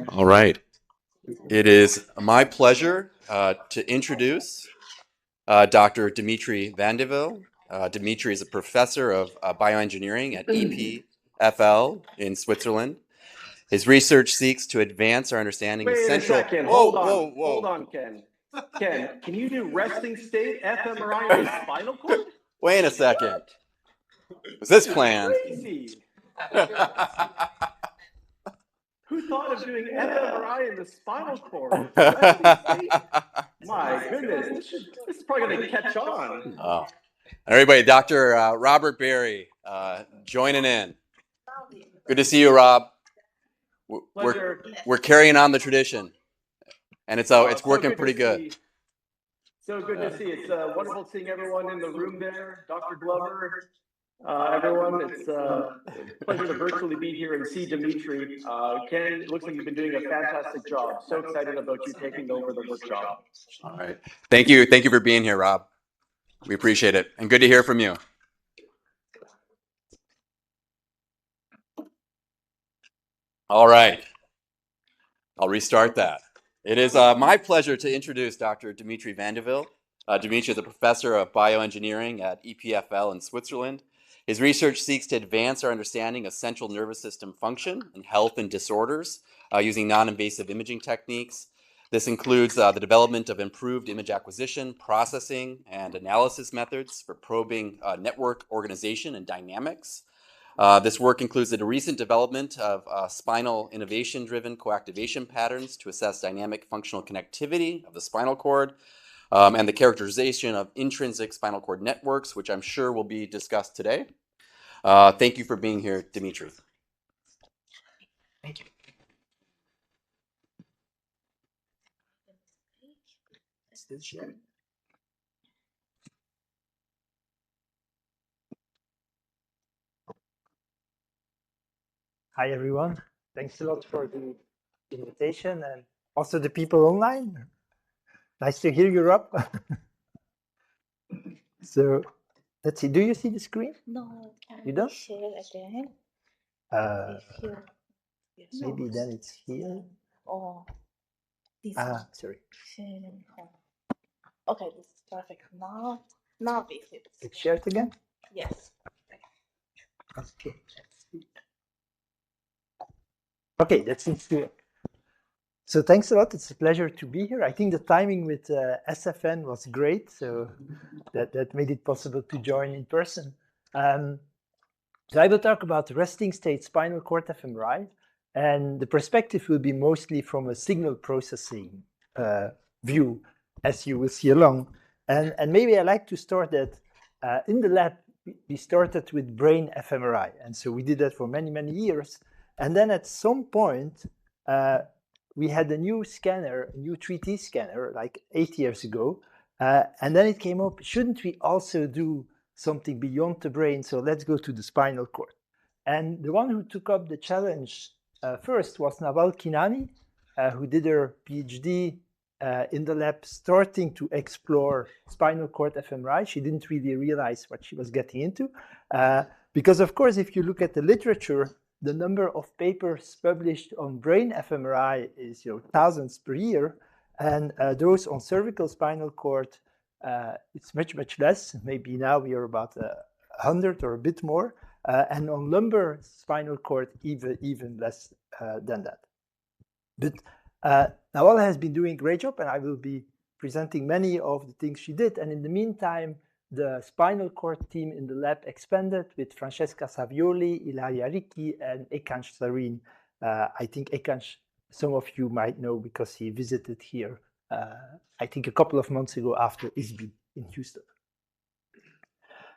All right. It is my pleasure to introduce Dr. Dimitri Ville. Dimitri is a professor of bioengineering at EPFL in Switzerland. His research seeks to advance our understanding of Wait central... a second. Hold on, Ken. Ken, can you do resting state fMRI in the spinal cord? Wait a second. Was this planned? Crazy. Who thought of doing fMRI in the spinal cord? Resting state? My goodness, this is probably going to catch on. Oh. Everybody, Dr. Robert Berry joining in. Good to see you, Rob. We're carrying on the tradition, and it's working pretty good. So good to see. It's wonderful seeing everyone in the room there. Dr. Glover, everyone. It's a pleasure to virtually be here and see Dimitri. Ken, it looks like you've been doing a fantastic job. So excited about you taking over the workshop. All right. Thank you for being here, Rob. We appreciate it, and good to hear from you. All right. I'll restart that. It is my pleasure to introduce Dr. Dimitri Ville. Dimitri is a professor of bioengineering at EPFL in Switzerland. His research seeks to advance our understanding of central nervous system function in health and disorders using non-invasive imaging techniques. This includes the development of improved image acquisition, processing, and analysis methods for probing network organization and dynamics. This work includes the recent development of spinal innovation-driven coactivation patterns to assess dynamic functional connectivity of the spinal cord, and the characterization of intrinsic spinal cord networks, which I'm sure will be discussed today. Thank you for being here, Dimitri. Thank you. Still sharing. Hi, everyone. Thanks a lot for the invitation and also the people online. Nice to hear you, Rob. So let's see. Do you see the screen? No. You don't? Share again. Maybe then it's here. Oh, this sorry. Okay, this is perfect. Now we see it. It's shared again? Yes. Okay. Okay, that seems to. So thanks a lot. It's a pleasure to be here. I think the timing with SFN was great, so that made it possible to join in person. So I will talk about resting state spinal cord fMRI, and the perspective will be mostly from a signal processing view, as you will see along. And maybe I like to start that in the lab, we started with brain fMRI, and so we did that for many, many years. And then at some point, we had a new scanner, a new 3D scanner, like 8 years ago. And then it came up, shouldn't we also do something beyond the brain? So let's go to the spinal cord. And the one who took up the challenge first was Nawal Kinani, who did her PhD in the lab, starting to explore spinal cord fMRI. She didn't really realize what she was getting into. Because, of course, if you look at the literature, the number of papers published on brain fMRI is thousands per year, and those on cervical spinal cord, it's much, much less. Maybe now we are about 100 or a bit more, and on lumbar spinal cord, even less than that. But Nawal has been doing a great job, and I will be presenting many of the things she did. And in the meantime, the spinal cord team in the lab expanded with Francesca Savioli, Ilaria Ricci, and Ekansh Sareen. I think Ekansh, some of you might know because he visited here, I think a couple of months ago after ISBI in Houston.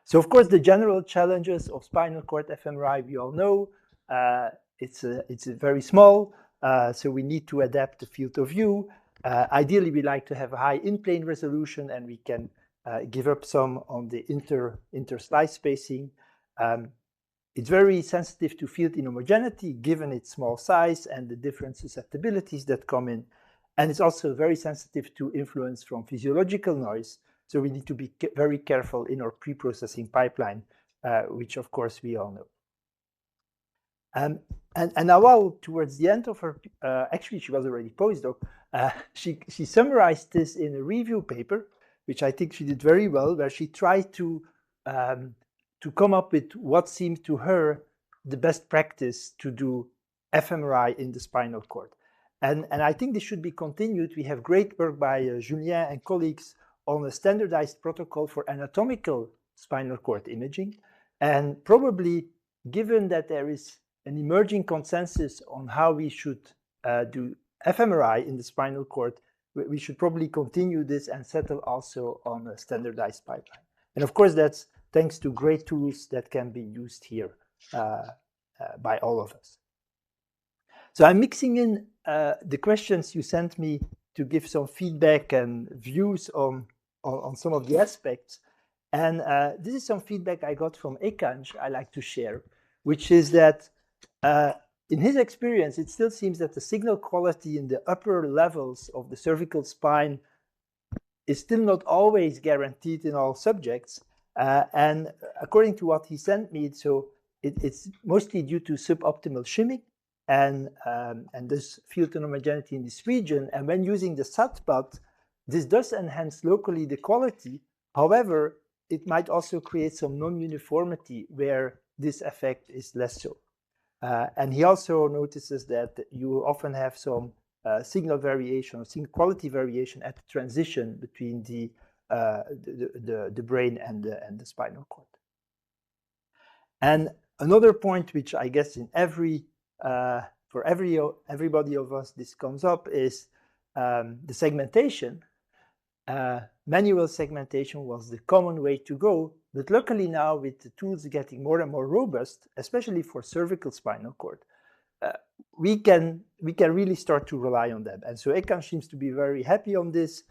So, of course, the general challenges of spinal cord fMRI, we all know. It's very small, so we need to adapt the field of view. Ideally, we like to have a high in-plane resolution, and we can give up some on the inter-slice spacing. It's very sensitive to field inhomogeneity, given its small size and the different susceptibilities that come in. And it's also very sensitive to influence from physiological noise. So we need to be very careful in our pre-processing pipeline, which of course we all know. And now, towards the end of her, actually, she was already postdoc. She summarized this in a review paper, which I think she did very well, where she tried to come up with what seemed to her the best practice to do fMRI in the spinal cord. And I think this should be continued. We have great work by Julien and colleagues on a standardized protocol for anatomical spinal cord imaging. And probably, given that there is an emerging consensus on how we should do fMRI in the spinal cord, we should probably continue this and settle also on a standardized pipeline. And of course, that's thanks to great tools that can be used here by all of us. So I'm mixing in the questions you sent me to give some feedback and views on some of the aspects. And this is some feedback I got from Ekanj I like to share, which is that in his experience, it still seems that the signal quality in the upper levels of the cervical spine is still not always guaranteed in all subjects. And according to what he sent me, so it's mostly due to suboptimal shimming and this field homogeneity in this region. And when using the SATPAT, this does enhance locally the quality. However, it might also create some non-uniformity where this effect is less so. And he also notices that you often have some signal variation, signal quality variation at the transition between the brain and the spinal cord. And another point, which I guess in for everybody of us this comes up, is the segmentation. Manual segmentation was the common way to go, but luckily now with the tools getting more and more robust, especially for cervical spinal cord, we can really start to rely on them. And so Ekan seems to be very happy on this.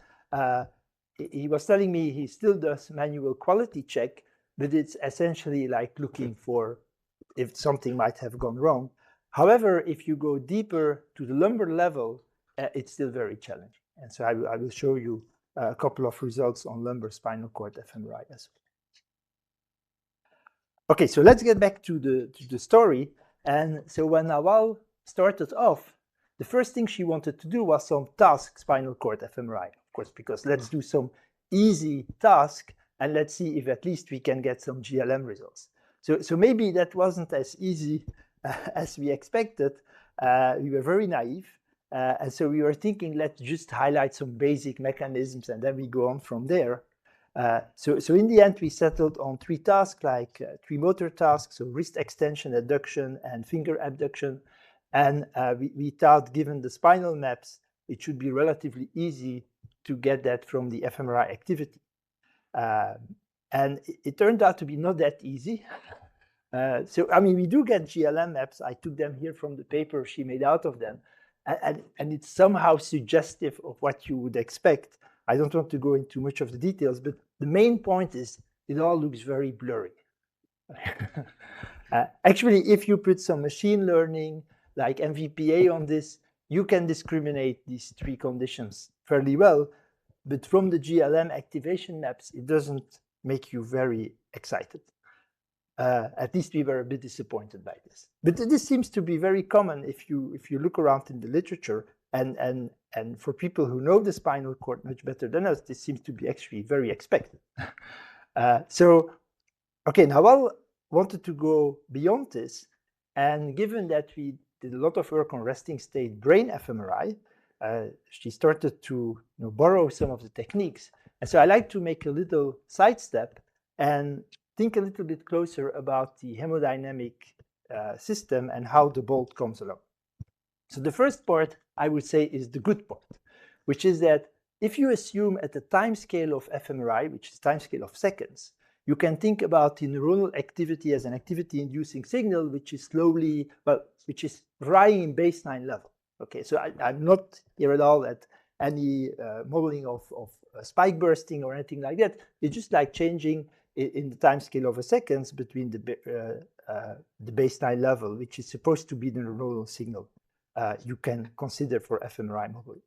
He was telling me he still does manual quality check, but it's essentially like looking for if something might have gone wrong. However, if you go deeper to the lumbar level, it's still very challenging. And so I will show you a couple of results on lumbar spinal cord fMRI as well. Okay, so let's get back to the story. And so when Nawal started off, the first thing she wanted to do was some task spinal cord fMRI, of course, because let's do some easy task and let's see if at least we can get some GLM results. So maybe that wasn't as easy as we expected. We were very naive. And so we were thinking, let's just highlight some basic mechanisms and then we go on from there. So in the end, we settled on 3 tasks, like 3 motor tasks, so wrist extension, adduction, and finger abduction. And we thought, given the spinal maps, it should be relatively easy to get that from the fMRI activity. And it turned out to be not that easy. So, I mean, we do get GLM maps. I took them here from the paper she made out of them. And it's somehow suggestive of what you would expect. I don't want to go into much of the details, but the main point is it all looks very blurry. Actually, if you put some machine learning like MVPA on this, you can discriminate these 3 conditions fairly well. But from the GLM activation maps, it doesn't make you very excited. At least we were a bit disappointed by this. But this seems to be very common if you look around in the literature, and for people who know the spinal cord much better than us, this seems to be actually very expected. So, okay, Nawal wanted to go beyond this, and given that we did a lot of work on resting state brain fMRI, she started to borrow some of the techniques. And so I like to make a little sidestep and think a little bit closer about the hemodynamic system and how the bolt comes along. So the first part, I would say, is the good part, which is that if you assume at the time scale of fMRI, which is time scale of seconds, you can think about the neuronal activity as an activity-inducing signal, which is slowly, well, which is varying in baseline level. Okay, so I'm not here at all at any modeling of spike bursting or anything like that. It's just like changing in the time scale of a seconds between the baseline level, which is supposed to be the neuronal signal you can consider for fMRI modeling.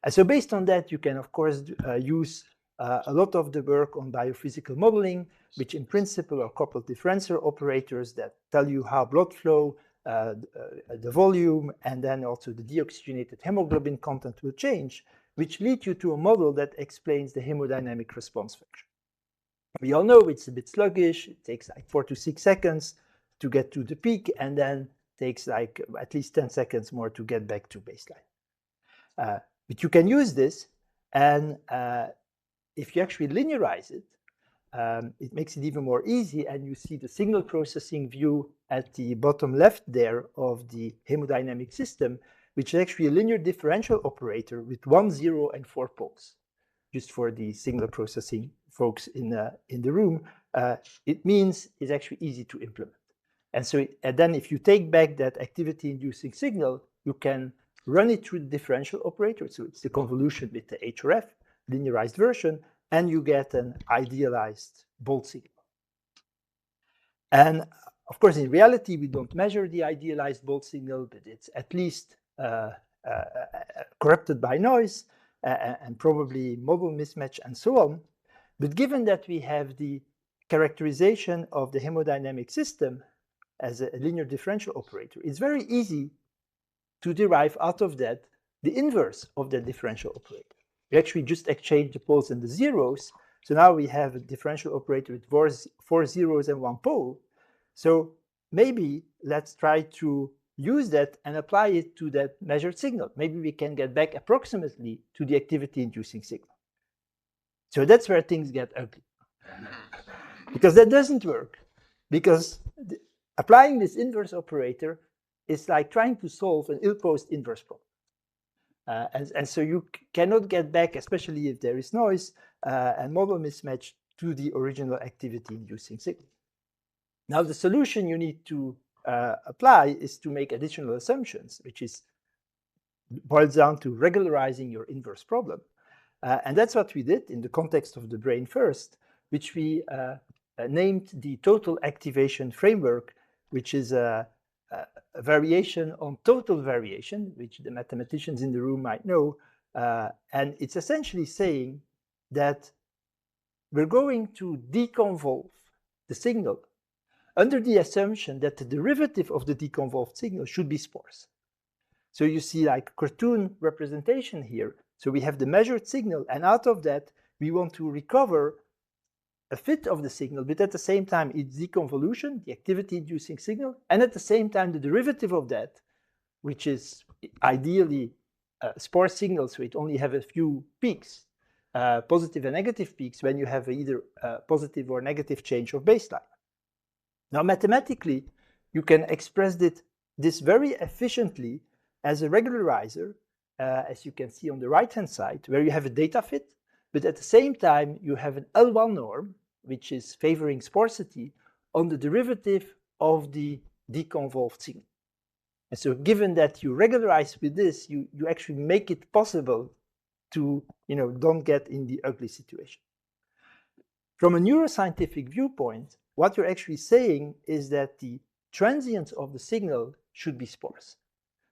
And so based on that, you can, of course, use a lot of the work on biophysical modeling, which in principle are coupled differential operators that tell you how blood flow the volume, and then also the deoxygenated hemoglobin content will change, which lead you to a model that explains the hemodynamic response function. We all know it's a bit sluggish. It takes like 4 to 6 seconds to get to the peak, and then takes like at least 10 seconds more to get back to baseline. But you can use this, and if you actually linearize it, it makes it even more easy, and you see the signal processing view at the bottom left there of the hemodynamic system, which is actually a linear differential operator with 1, 0, and 4 poles. Just for the signal processing folks in the room, it means it's actually easy to implement. And so and then if you take back that activity-inducing signal, you can run it through the differential operator. So it's the convolution with the HRF, linearized version, and you get an idealized Bolt signal. And of course, in reality, we don't measure the idealized Bolt signal, but it's at least corrupted by noise and probably model mismatch and so on. But given that we have the characterization of the hemodynamic system as a linear differential operator, it's very easy to derive out of that the inverse of the differential operator. We actually just exchange the poles and the zeros. So now we have a differential operator with 4 zeros and 1 pole. So maybe let's try to use that and apply it to that measured signal. Maybe we can get back approximately to the activity-inducing signal. So that's where things get ugly. Because that doesn't work. Because applying this inverse operator is like trying to solve an ill-posed inverse problem. And so you cannot get back, especially if there is noise and model mismatch, to the original activity-inducing signal. Now, the solution you need to apply is to make additional assumptions, which boils down to regularizing your inverse problem. And that's what we did in the context of the brain first, which we named the total activation framework, which is a variation on total variation, which the mathematicians in the room might know. And it's essentially saying that we're going to deconvolve the signal under the assumption that the derivative of the deconvolved signal should be spores. So you see like cartoon representation here. So we have the measured signal, and out of that, we want to recover a fit of the signal, but at the same time, it's deconvolution, the activity-inducing signal, and at the same time, the derivative of that, which is ideally spore signal, so it only have a few peaks, positive and negative peaks, when you have either positive or negative change of baseline. Now, mathematically, you can express this very efficiently as a regularizer, as you can see on the right-hand side, where you have a data fit, but at the same time, you have an L1 norm, which is favoring sparsity, on the derivative of the deconvolved signal. And so given that you regularize with this, you actually make it possible to don't get in the ugly situation. From a neuroscientific viewpoint, what you're actually saying is that the transients of the signal should be sparse.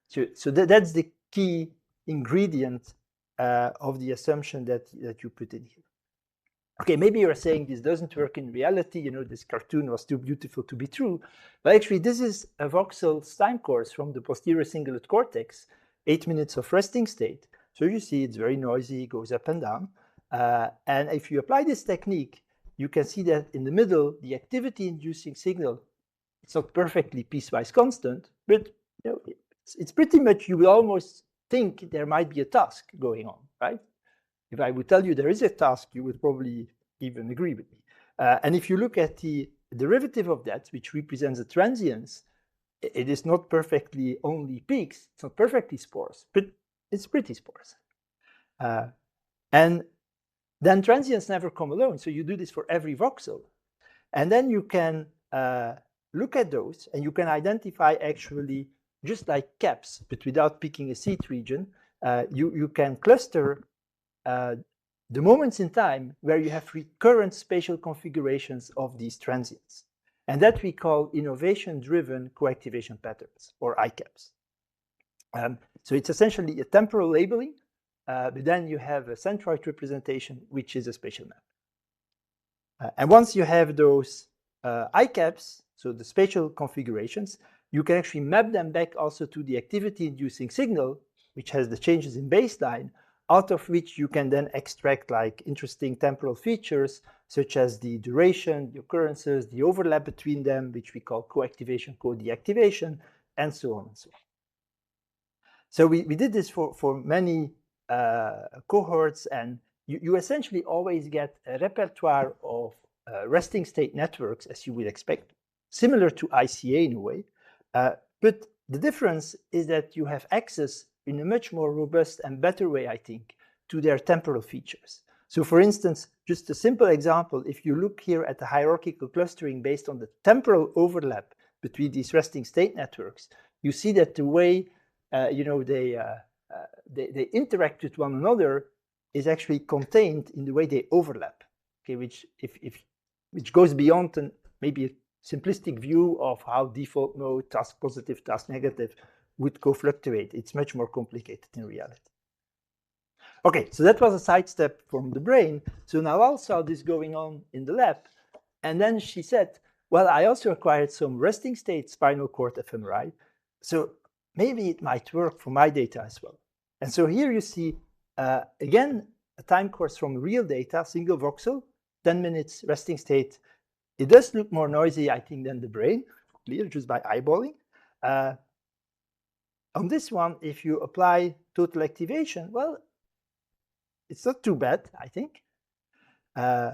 So that's the key ingredient of the assumption that you put in here. Okay, maybe you're saying this doesn't work in reality, this cartoon was too beautiful to be true, but actually this is a voxel time course from the posterior cingulate cortex, 8 minutes of resting state. So you see it's very noisy, it goes up and down. And if you apply this technique, you can see that in the middle, the activity-inducing signal, it's not perfectly piecewise constant, but it's pretty much, you will almost think there might be a task going on, right? If I would tell you there is a task, you would probably even agree with me. And if you look at the derivative of that, which represents the transients, it is not perfectly only peaks, it's not perfectly sparse, but it's pretty sparse. And then transients never come alone, so you do this for every voxel. And then you can look at those, and you can identify actually, just like caps, but without picking a seat region, you can cluster the moments in time where you have recurrent spatial configurations of these transients. And that we call innovation-driven coactivation patterns, or ICAPs. So it's essentially a temporal labeling, but then you have a centroid representation, which is a spatial map. And once you have those ICAPs, so the spatial configurations, you can actually map them back also to the activity-inducing signal, which has the changes in baseline, out of which you can then extract like interesting temporal features, such as the duration, the occurrences, the overlap between them, which we call co-activation, co-deactivation, and so on and so on. So we did this for many cohorts, and you essentially always get a repertoire of resting state networks, as you would expect, similar to ICA in a way. But the difference is that you have access in a much more robust and better way, I think, to their temporal features. So for instance, just a simple example, if you look here at the hierarchical clustering based on the temporal overlap between these resting state networks, you see that the way they interact with one another is actually contained in the way they overlap, okay, which goes beyond maybe a simplistic view of how default mode, task positive, task negative would co-fluctuate. It's much more complicated in reality. Okay, so that was a sidestep from the brain. So now I saw this going on in the lab, and then she said, well, I also acquired some resting state spinal cord fMRI, so maybe it might work for my data as well. And so here you see, again, a time course from real data, single voxel, 10 minutes resting state. It does look more noisy, I think, than the brain, clear, just by eyeballing. On this one, if you apply total activation, well, it's not too bad, I think.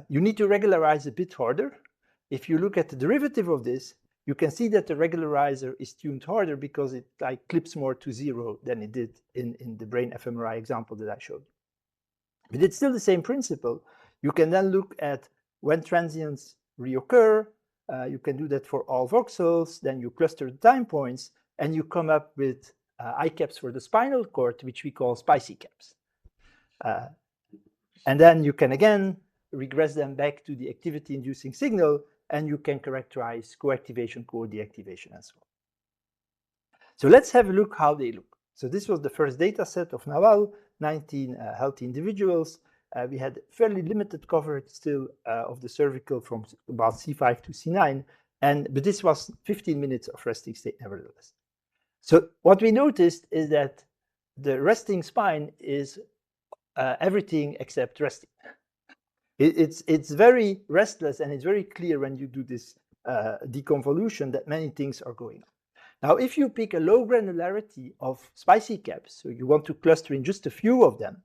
You need to regularize a bit harder. If you look at the derivative of this, you can see that the regularizer is tuned harder because it like clips more to 0 than it did in the brain fMRI example that I showed you. But it's still the same principle. You can then look at when transients reoccur. You can do that for all voxels. Then you cluster the time points, and you come up with iCaps for the spinal cord, which we call spicy caps. And then you can again regress them back to the activity-inducing signal, and you can characterize co-activation, co-deactivation, and so on. So let's have a look how they look. So this was the first data set of Nawal, 19 healthy individuals. We had fairly limited coverage still of the cervical from about C5 to C9, but this was 15 minutes of resting state nevertheless. So what we noticed is that the resting spine is everything except resting. It's very restless, and it's very clear when you do this deconvolution that many things are going on. Now, if you pick a low granularity of spicy caps, so you want to cluster in just a few of them,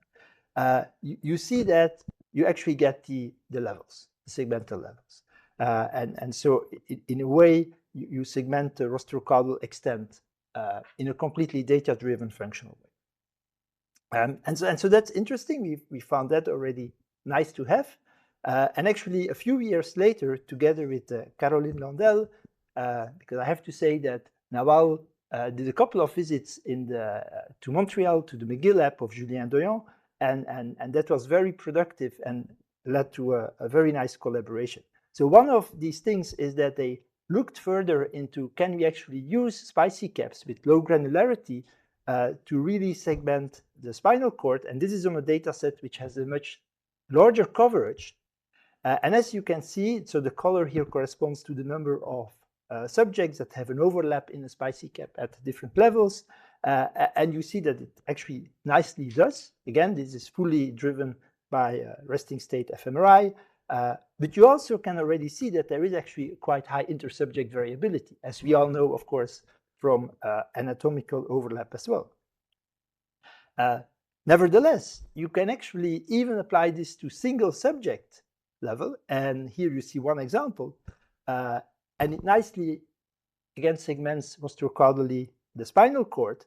you see that you actually get the levels, the segmental levels. And so in a way, you segment the rostrocaudal extent in a completely data-driven functional way. And so that's interesting. We found that already nice to have. And actually, a few years later, together with Caroline Landel, because I have to say that Nawal did a couple of visits to Montreal, to the McGill lab of Julien Doyon, and that was very productive and led to a very nice collaboration. So one of these things is that they looked further into, can we actually use spicy caps with low granularity to really segment the spinal cord? And this is on a data set which has a much larger coverage. And as you can see, so the color here corresponds to the number of subjects that have an overlap in the spicy cap at different levels. And you see that it actually nicely does. Again, this is fully driven by resting state fMRI. But you also can already see that there is actually quite high intersubject variability, as we all know, of course, from anatomical overlap as well. Nevertheless, you can actually even apply this to single subject level. And here you see one example. And it nicely, again, segments rostrocaudally the spinal cord,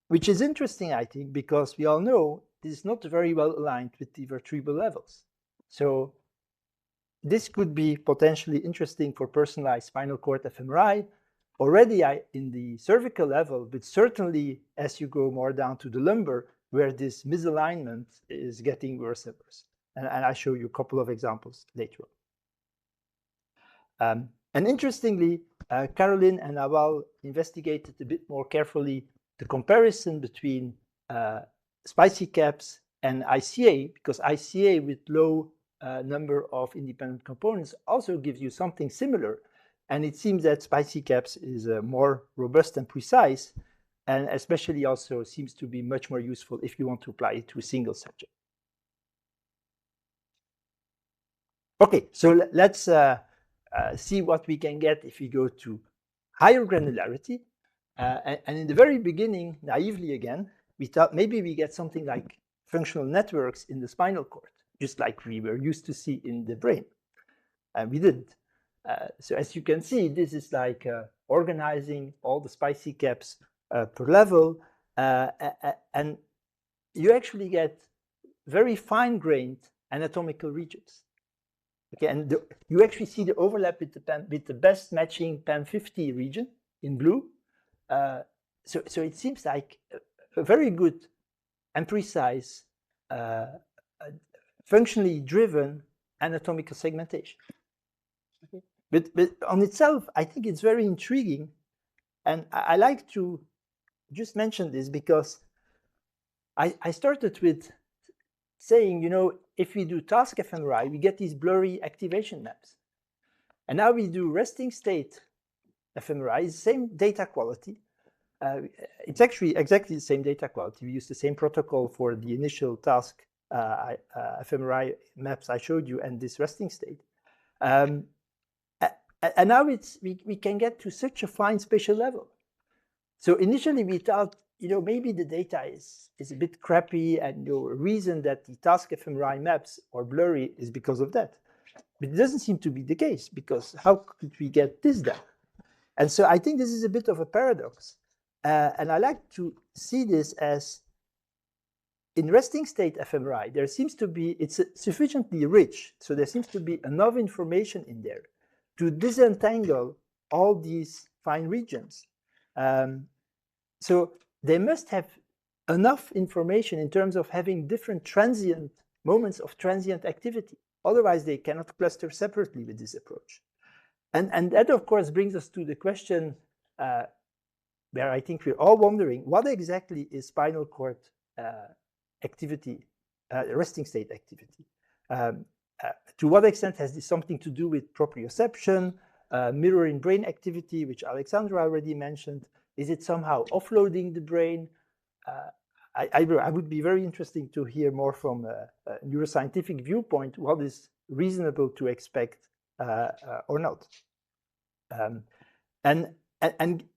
which is interesting, I think, because we all know this is not very well aligned with the vertebral levels. So this could be potentially interesting for personalized spinal cord fMRI already in the cervical level, but certainly as you go more down to the lumbar, where this misalignment is getting worse and worse. And I'll show you a couple of examples later on. And interestingly, Caroline and Nawal investigated a bit more carefully the comparison between spicy caps and ICA, because ICA with low number of independent components also gives you something similar. And it seems that spicy caps is more robust and precise, and especially also seems to be much more useful if you want to apply it to a single subject. Okay, so let's see what we can get if we go to higher granularity. And in the very beginning, naively again, we thought maybe we get something like functional networks in the spinal cord, just like we were used to see in the brain. And we didn't. So as you can see, this is like organizing all the spicy caps per level. And you actually get very fine-grained anatomical regions. Okay, and you actually see the overlap with the best matching PAM50 region in blue. So it seems like a very good and precise, functionally driven anatomical segmentation. Okay. But on itself, I think it's very intriguing. And I like to just mention this because I started with saying, if we do task fMRI, we get these blurry activation maps. And now we do resting state fMRI, same data quality. It's actually exactly the same data quality. We use the same protocol for the initial task fMRI maps I showed you and this resting state. And now we can get to such a fine spatial level. So initially we thought, maybe the data is a bit crappy, and the reason that the task fMRI maps are blurry is because of that. But it doesn't seem to be the case, because how could we get this done? And so I think this is a bit of a paradox. And I like to see this as in resting state fMRI, there seems to be, it's sufficiently rich, so there seems to be enough information in there to disentangle all these fine regions. So they must have enough information in terms of having different transient moments of transient activity. Otherwise, they cannot cluster separately with this approach. And that, of course, brings us to the question where I think we're all wondering, what exactly is spinal cord activity, resting state activity? To what extent has this something to do with proprioception, mirroring brain activity, which Alexandra already mentioned? Is it somehow offloading the brain? I would be very interested to hear more from a neuroscientific viewpoint, what is reasonable to expect or not. And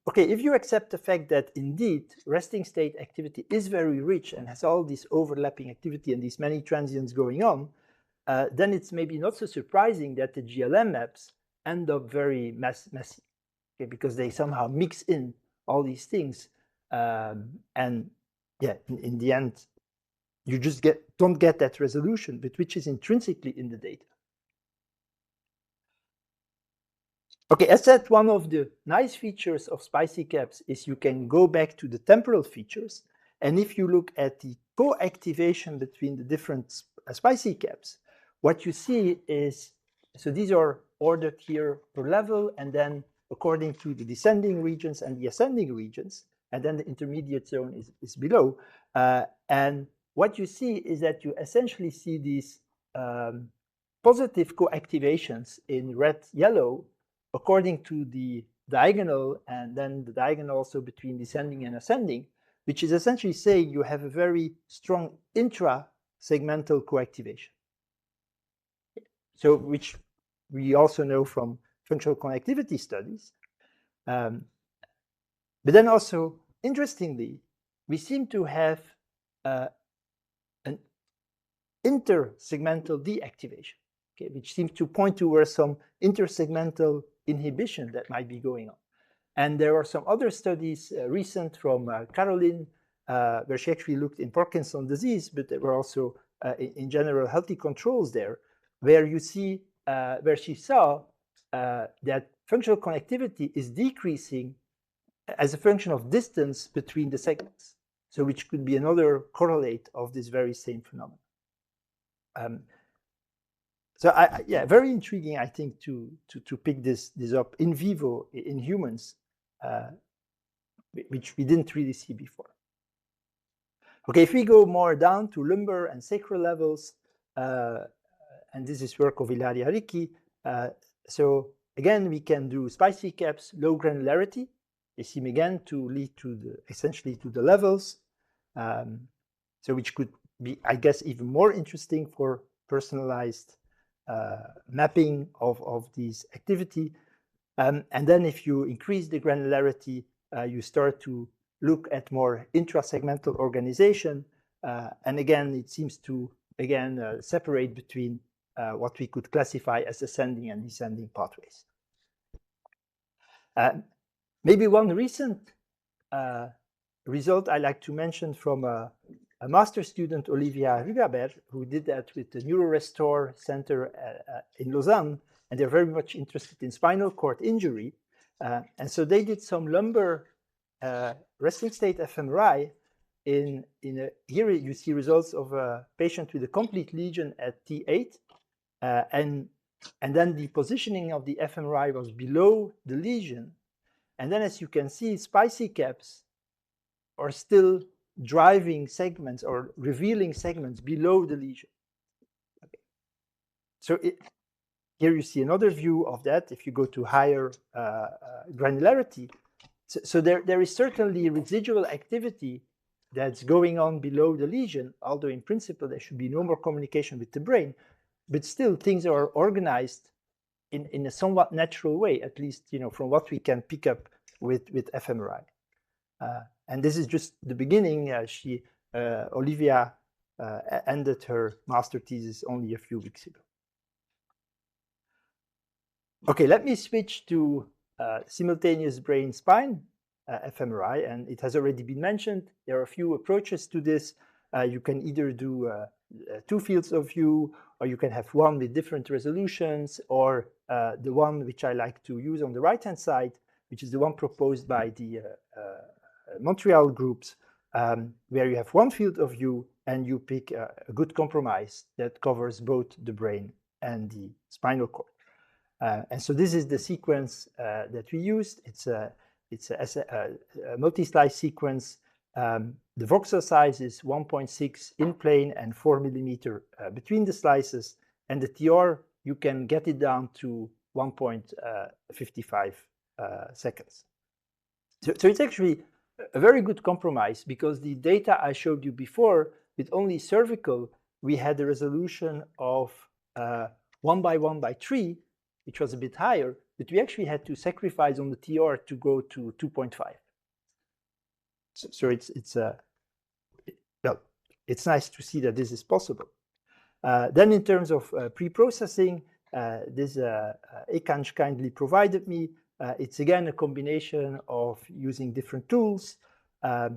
okay, if you accept the fact that indeed resting state activity is very rich and has all this overlapping activity and these many transients going on, then it's maybe not so surprising that the GLM maps end up very messy, okay, because they somehow mix in all these things. And yeah, in the end, you just don't get that resolution, but which is intrinsically in the data. Okay, as said, one of the nice features of spicy caps is you can go back to the temporal features. And if you look at the co-activation between the different spicy caps, what you see is, so these are ordered here per level, and then according to the descending regions and the ascending regions, and then the intermediate zone is below. And what you see is that you essentially see these positive co-activations in red, yellow, according to the diagonal, and then the diagonal also between descending and ascending, which is essentially saying you have a very strong intra-segmental co-activation. So, which we also know from functional connectivity studies. But then also, interestingly, we seem to have an intersegmental deactivation, okay, which seems to point towards some intersegmental inhibition that might be going on. And there are some other studies recent from Caroline, where she actually looked in Parkinson's disease, but there were also in general healthy controls there, where you see, where she saw that functional connectivity is decreasing as a function of distance between the segments. So which could be another correlate of this very same phenomenon. So yeah, very intriguing, I think, to pick this up in vivo in humans, which we didn't really see before. Okay, if we go more down to lumbar and sacral levels, and this is work of Ilaria Ricci, so again, we can do spicy caps, low granularity. They seem again to lead to essentially to the levels. So which could be, I guess, even more interesting for personalized mapping of these activity. And then if you increase the granularity, you start to look at more intrasegmental organization. And again, it seems to, again, separate between what we could classify as ascending and descending pathways. Maybe one recent result I like to mention from a master student, Olivia Rugabert, who did that with the NeuroRestore Center in Lausanne, and they're very much interested in spinal cord injury. And so they did some lumbar resting state fMRI. Here you see results of a patient with a complete lesion at T8, and then the positioning of the fMRI was below the lesion. And then, as you can see, spicy caps are still driving segments or revealing segments below the lesion. Okay. So here you see another view of that. If you go to higher granularity, so there is certainly residual activity that's going on below the lesion, although in principle there should be no more communication with the brain, but still things are organized in a somewhat natural way, at least from what we can pick up with fMRI. And this is just the beginning. Olivia ended her master thesis only a few weeks ago. Okay, let me switch to simultaneous brain-spine fMRI, and it has already been mentioned. There are a few approaches to this. You can either do 2 fields of view, or you can have one with different resolutions, or the one which I like to use on the right-hand side, which is the one proposed by the Montreal groups, where you have 1 field of view and you pick a good compromise that covers both the brain and the spinal cord. And so this is the sequence that we used. It's a multi-slice sequence. The voxel size is 1.6 in plane and 4 millimeter between the slices, and the TR, you can get it down to 1.55 seconds. So it's actually a very good compromise, because the data I showed you before, with only cervical, we had a resolution of 1 by 1 by 3, which was a bit higher, but we actually had to sacrifice on the TR to go to 2.5. So it's nice to see that this is possible. Then in terms of pre-processing, this Ekanj kindly provided me. It's again a combination of using different tools. At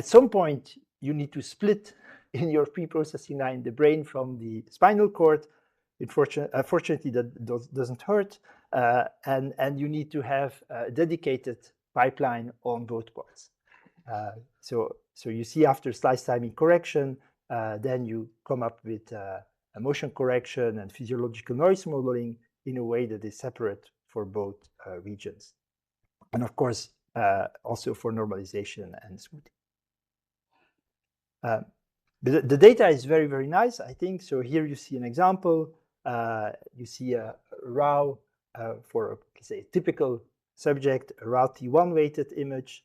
some point, you need to split in your pre-processing line the brain from the spinal cord. Fortunately, that doesn't hurt. And you need to have a dedicated pipeline on both parts. So you see, after slice timing correction, then you come up with a motion correction and physiological noise modeling in a way that is separate for both regions. And of course, also for normalization and smoothing. The data is very, very nice, I think. So here you see an example. You see a RAW for, say, a typical subject, a RAW T1 weighted image,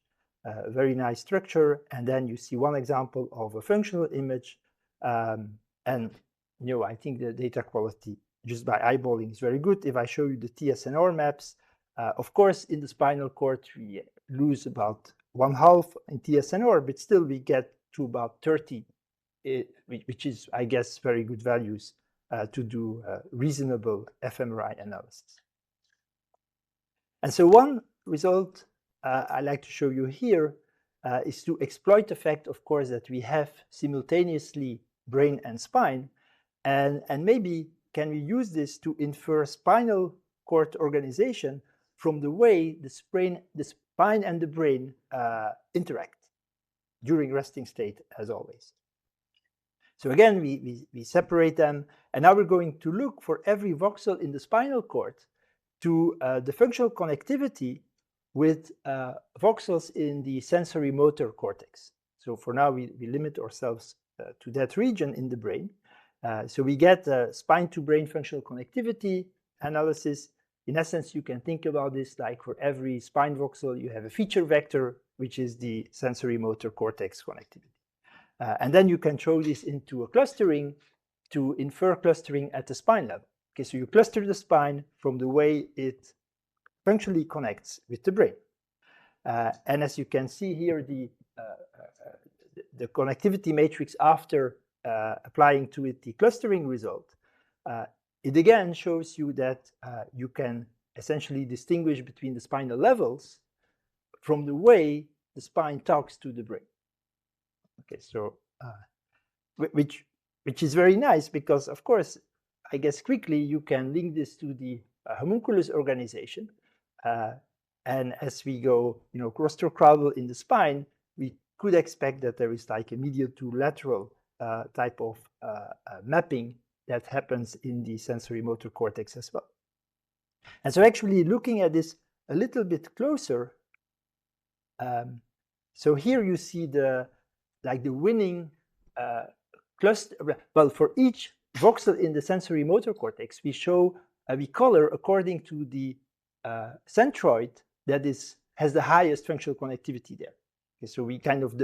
very nice structure. And then you see one example of a functional image. And I think the data quality just by eyeballing is very good. If I show you the TSNR maps, of course, in the spinal cord, we lose about 1/2 in TSNR, but still we get to about 30, which is, I guess, very good values to do reasonable fMRI analysis. And so one result I like to show you here is to exploit the fact, of course, that we have simultaneously brain and spine, and maybe can we use this to infer spinal cord organization from the way the spine and the brain interact during resting state, as always. So again, we separate them, and now we're going to look for every voxel in the spinal cord to the functional connectivity with voxels in the sensory motor cortex. So for now, we limit ourselves to that region in the brain. So we get spine to brain functional connectivity analysis. in essence, you can think about this like for every spine voxel, you have a feature vector, which is the sensory motor cortex connectivity. And then you can throw this into a clustering to infer clustering at the spine level. Okay, so you cluster the spine from the way it functionally connects with the brain. And as you can see here, the connectivity matrix after applying to it the clustering result, it again shows you that you can essentially distinguish between the spinal levels from the way the spine talks to the brain. Okay, so which is very nice because, of course, I guess quickly you can link this to the homunculus organization. And as we go, rostral-caudal in the spine, we could expect that there is like a medial to lateral type of mapping that happens in the sensory motor cortex as well. And so actually looking at this a little bit closer, so here you see the winning cluster. Well, for each voxel in the sensory motor cortex, we color according to the centroid that has the highest functional connectivity there. Okay, so we kind of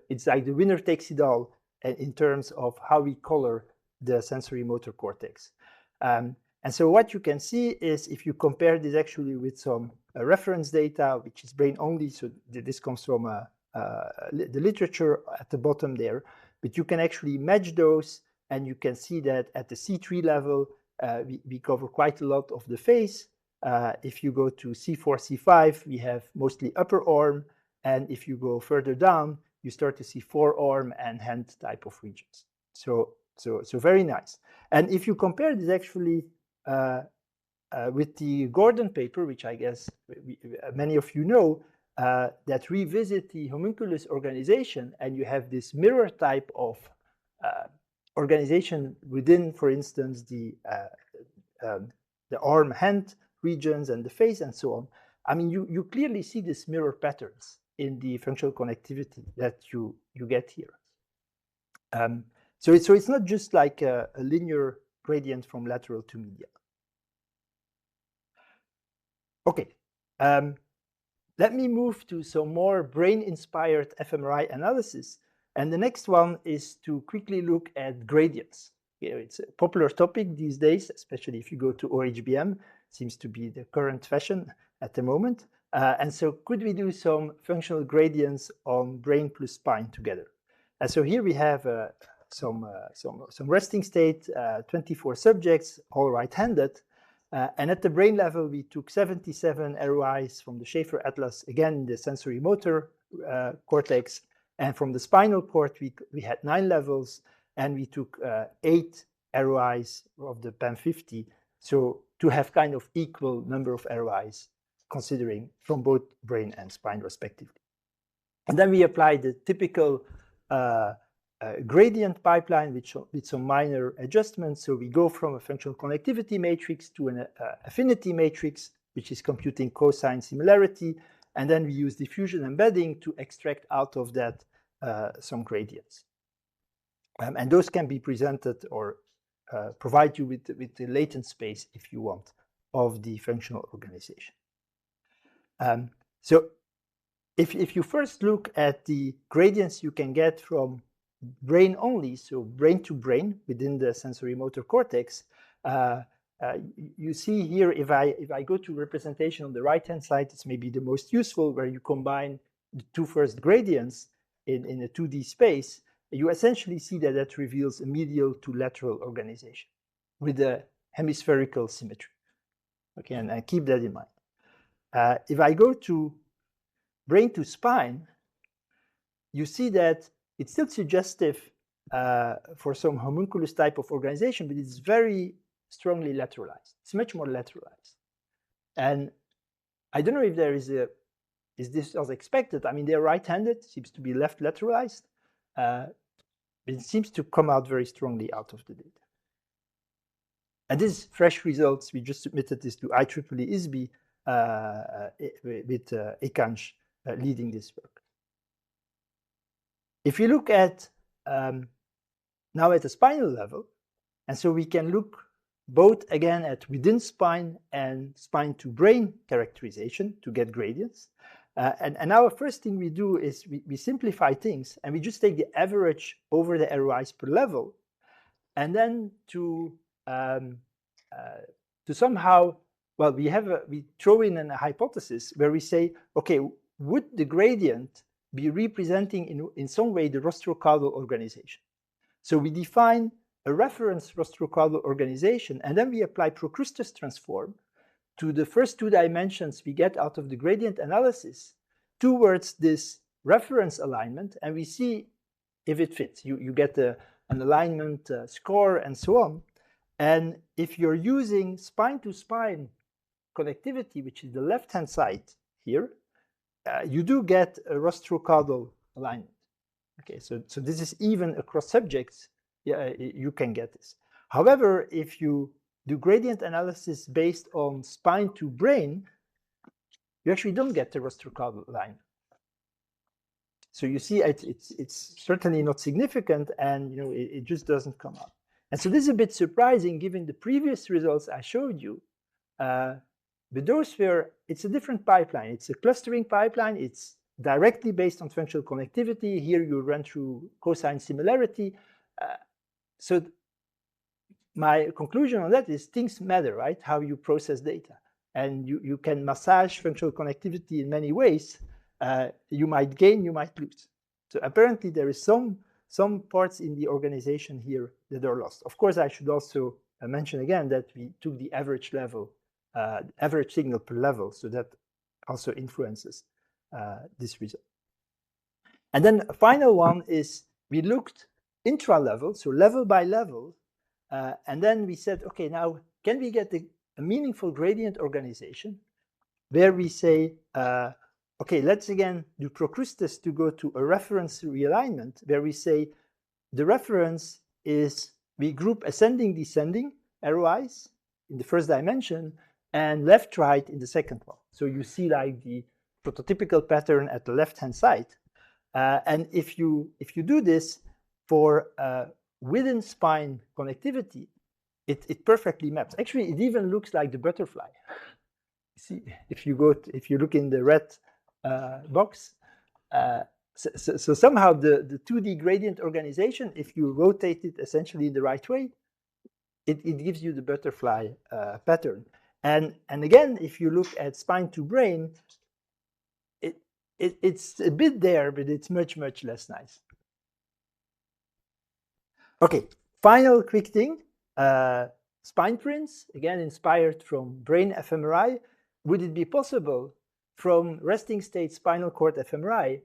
it's like the winner takes it all in terms of how we color the sensory motor cortex. And so what you can see is if you compare this actually with some reference data, which is brain only, so this comes from the literature at the bottom there, but you can actually match those, and you can see that at the C3 level, we cover quite a lot of the face. If you go to C4, C5, we have mostly upper arm, and if you go further down, you start to see forearm and hand type of regions. So very nice. And if you compare this actually with the Gordon paper, which I guess many of you know, that revisit the homunculus organization, and you have this mirror type of organization within, for instance, the arm-hand regions and the face and so on. I mean, you clearly see these mirror patterns in the functional connectivity that you get here. So it's not just like a linear gradient from lateral to medial. Okay, let me move to some more brain-inspired fMRI analysis. And the next one is to quickly look at gradients. It's a popular topic these days, especially if you go to OHBM. Seems to be the current fashion at the moment. And so could we do some functional gradients on brain plus spine together? And so here we have some resting state, 24 subjects, all right-handed. And at the brain level, we took 77 ROIs from the Schaefer Atlas, again, the sensory motor cortex. And from the spinal cord, we had 9 levels, and we took 8 ROIs of the PAM50. So to have kind of equal number of ROIs, considering from both brain and spine respectively. And then we applied the typical gradient pipeline with some minor adjustments. So we go from a functional connectivity matrix to an affinity matrix, which is computing cosine similarity. And then we use diffusion embedding to extract out of that some gradients. And those can be presented or provide you with the latent space, if you want, of the functional organization. So if you first look at the gradients you can get from brain only, so brain to brain within the sensory motor cortex, you see here, if I go to representation on the right-hand side, it's maybe the most useful, where you combine the two first gradients in a 2D space. You essentially see that reveals a medial to lateral organization with a hemispherical symmetry. Okay, and keep that in mind. If I go to brain to spine, you see that it's still suggestive for some homunculus type of organization, but it's very strongly lateralized. It's much more lateralized. And I don't know if there is this as expected? I mean, they're right-handed, seems to be left lateralized. It seems to come out very strongly out of the data. And these fresh results, we just submitted this to IEEE ISB with Ekansh leading this work. If you look at now at the spinal level, and so we can look both again at within spine and spine to brain characterization to get gradients. And now the first thing we do is we simplify things, and we just take the average over the ROIs per level, and then to somehow, well, we throw in a hypothesis where we say, okay, would the gradient be representing in some way the rostrocaudal organization? So we define a reference rostrocaudal organization, and then we apply Procrustes transform to the first two dimensions we get out of the gradient analysis towards this reference alignment, and we see if it fits. You get an alignment score and so on. And if you're using spine-to-spine connectivity, which is the left-hand side here, you do get a rostrocaudal alignment. Okay, so this is even across subjects, you can get this. However, if you do gradient analysis based on spine to brain, you actually don't get the rostrocaudal alignment. So you see, it's certainly not significant, and it just doesn't come up. And so this is a bit surprising given the previous results I showed you. But those it's a different pipeline. It's a clustering pipeline. It's directly based on functional connectivity. Here you run through cosine similarity. So my conclusion on that is things matter, right? How you process data. And you can massage functional connectivity in many ways. You might gain, you might lose. So apparently there is some parts in the organization here that are lost. Of course, I should also mention again that we took the average level, average signal per level, so that also influences this result. And then a final one is we looked intra-level, so level by level, and then we said, okay, now can we get a meaningful gradient organization where we say, okay, let's again do Procrustes to go to a reference realignment where we say the reference is, we group ascending, descending ROIs in the first dimension and left, right in the second one. So you see like the prototypical pattern at the left-hand side. And if you do this for within spine connectivity, it perfectly maps. Actually, it even looks like the butterfly. See, if you look in the red box, so somehow the 2D gradient organization, if you rotate it essentially in the right way, it gives you the butterfly pattern. And again, if you look at spine to brain, it's a bit there, but it's much, much less nice. Okay, final quick thing. Spine prints, again, inspired from brain fMRI. Would it be possible from resting state spinal cord fMRI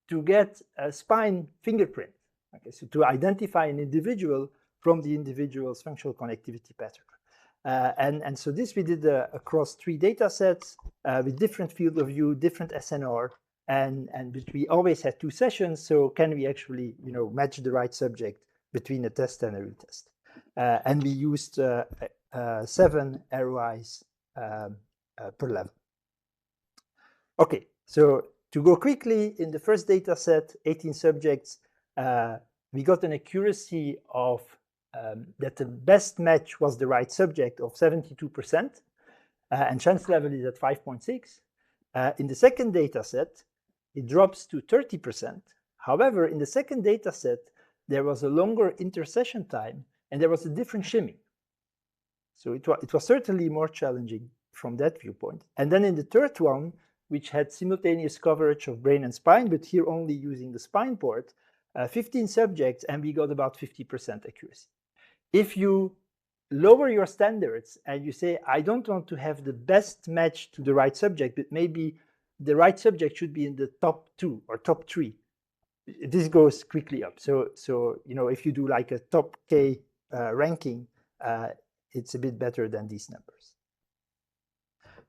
to get a spine fingerprint? Okay, so to identify an individual from the individual's functional connectivity pattern. And so this we did across 3 data sets with different field of view, different SNR, and we always had 2 sessions. So can we actually, match the right subject between a test and a retest? And we used 7 ROIs per level. Okay, so to go quickly, in the first data set, 18 subjects, we got an accuracy of that the best match was the right subject of 72%, and chance level is at 5.6. In the second data set, it drops to 30%. However, in the second data set, there was a longer intersession time, and there was a different shimming. So it was certainly more challenging from that viewpoint. And then in the third one, which had simultaneous coverage of brain and spine, but here only using the spine port, 15 subjects, and we got about 50% accuracy. If you lower your standards and you say, I don't want to have the best match to the right subject, but maybe the right subject should be in the top 2 or top 3, this goes quickly up. So if you do like a top K ranking, it's a bit better than these numbers.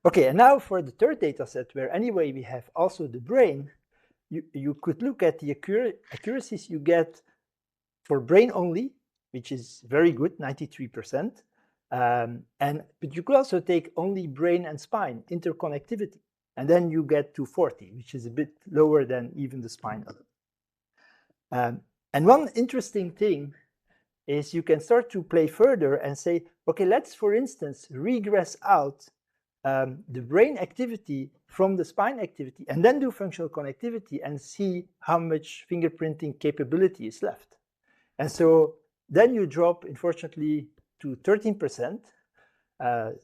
Okay, and now for the third data set, where anyway we have also the brain, you could look at the accuracies you get for brain only, which is very good, 93%. But you could also take only brain and spine interconnectivity, and then you get to 40, which is a bit lower than even the spine. And one interesting thing is you can start to play further and say, okay, let's, for instance, regress out the brain activity from the spine activity and then do functional connectivity and see how much fingerprinting capability is left. And so then you drop, unfortunately, to 13%.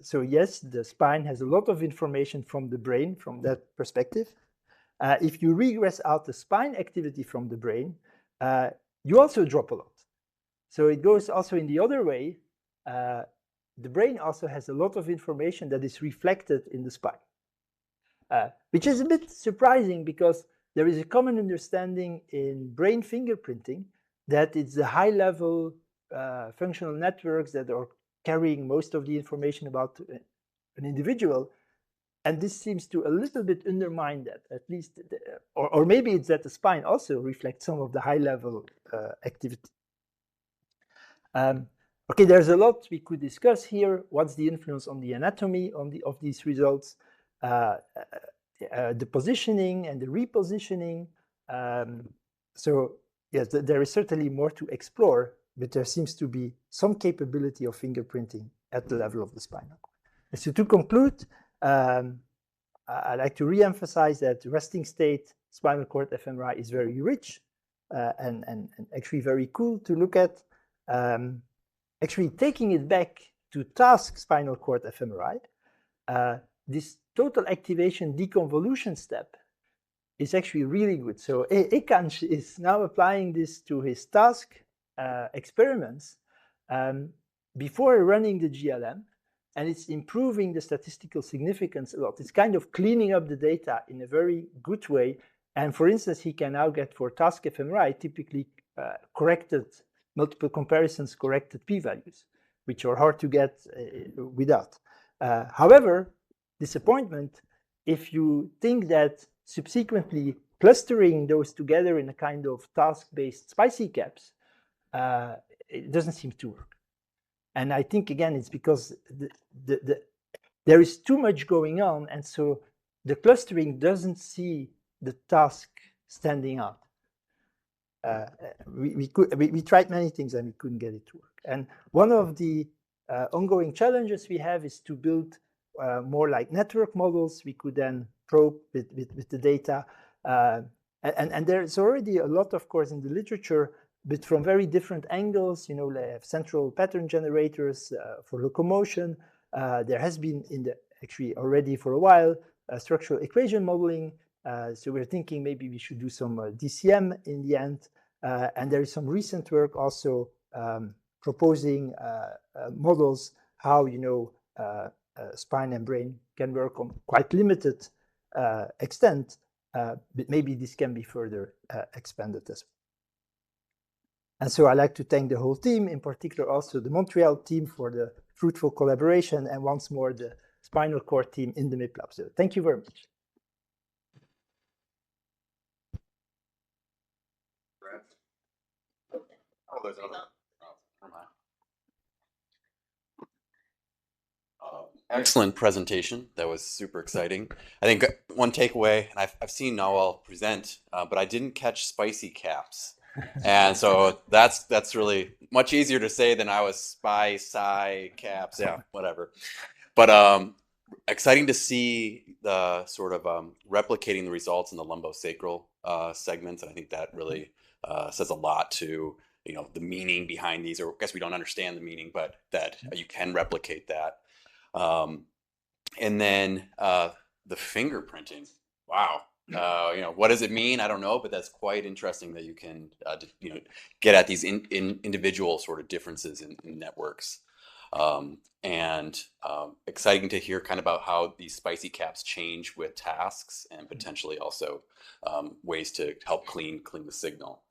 So yes, the spine has a lot of information from the brain from that perspective. If you regress out the spine activity from the brain, you also drop a lot. So it goes also in the other way. The brain also has a lot of information that is reflected in the spine, which is a bit surprising because there is a common understanding in brain fingerprinting that it's the high-level functional networks that are carrying most of the information about an individual. And this seems to a little bit undermine that, at least, or maybe it's that the spine also reflects some of the high-level activity. Okay, there's a lot we could discuss here. What's the influence on the anatomy of these results? The positioning and the repositioning. So yes, there is certainly more to explore, but there seems to be some capability of fingerprinting at the level of the spinal cord. And so to conclude, I'd like to re-emphasize that resting state spinal cord fMRI is very rich and actually very cool to look at. Actually, taking it back to task spinal cord fMRI, this total activation deconvolution step is actually really good. So Ekansh is now applying this to his task experiments before running the GLM, and it's improving the statistical significance a lot. It's kind of cleaning up the data in a very good way. And for instance, he can now get for task fMRI typically corrected, multiple comparisons corrected p-values, which are hard to get without. However, disappointment, if you think that subsequently clustering those together in a kind of task-based spicy caps, it doesn't seem to work. And I think, again, it's because there is too much going on, and so the clustering doesn't see the task standing out. We tried many things and we couldn't get it to work. And one of the ongoing challenges we have is to build more like network models. We could then probe with the data. And there's already a lot, of course, in the literature, but from very different angles. You know, they have central pattern generators for locomotion. There has been actually already for a while structural equation modeling. So we're thinking maybe we should do some DCM in the end. And there is some recent work also proposing models how, you know, spine and brain can work on quite limited extent, but maybe this can be further expanded as well. And so I'd like to thank the whole team, in particular also the Montreal team for the fruitful collaboration, and once more the spinal cord team in the MIP lab. So thank you very much. Oh, there's another. Excellent presentation. That was super exciting. I think one takeaway, and I've seen Nawal present, but I didn't catch spicy caps. And so that's really much easier to say than I was SPI caps. Yeah, whatever. But exciting to see the sort of replicating the results in the lumbosacral segments. And I think that really says a lot to, you know, the meaning behind these, or I guess we don't understand the meaning, but that you can replicate that. And then the fingerprinting. Wow. You know, what does it mean? I don't know, but that's quite interesting that you can, you know, get at these individual sort of differences in networks. And exciting to hear kind of about how these spicy caps change with tasks and potentially also ways to help clean the signal.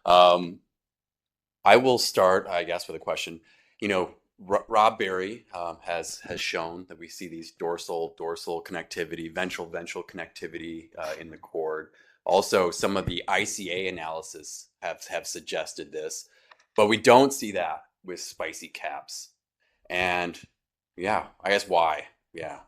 I will start, I guess, with a question. You know, Rob Berry has shown that we see these dorsal connectivity, ventral connectivity in the cord. Also, some of the ICA analysis have suggested this, but we don't see that with spicy caps. And yeah, I guess why? Yeah.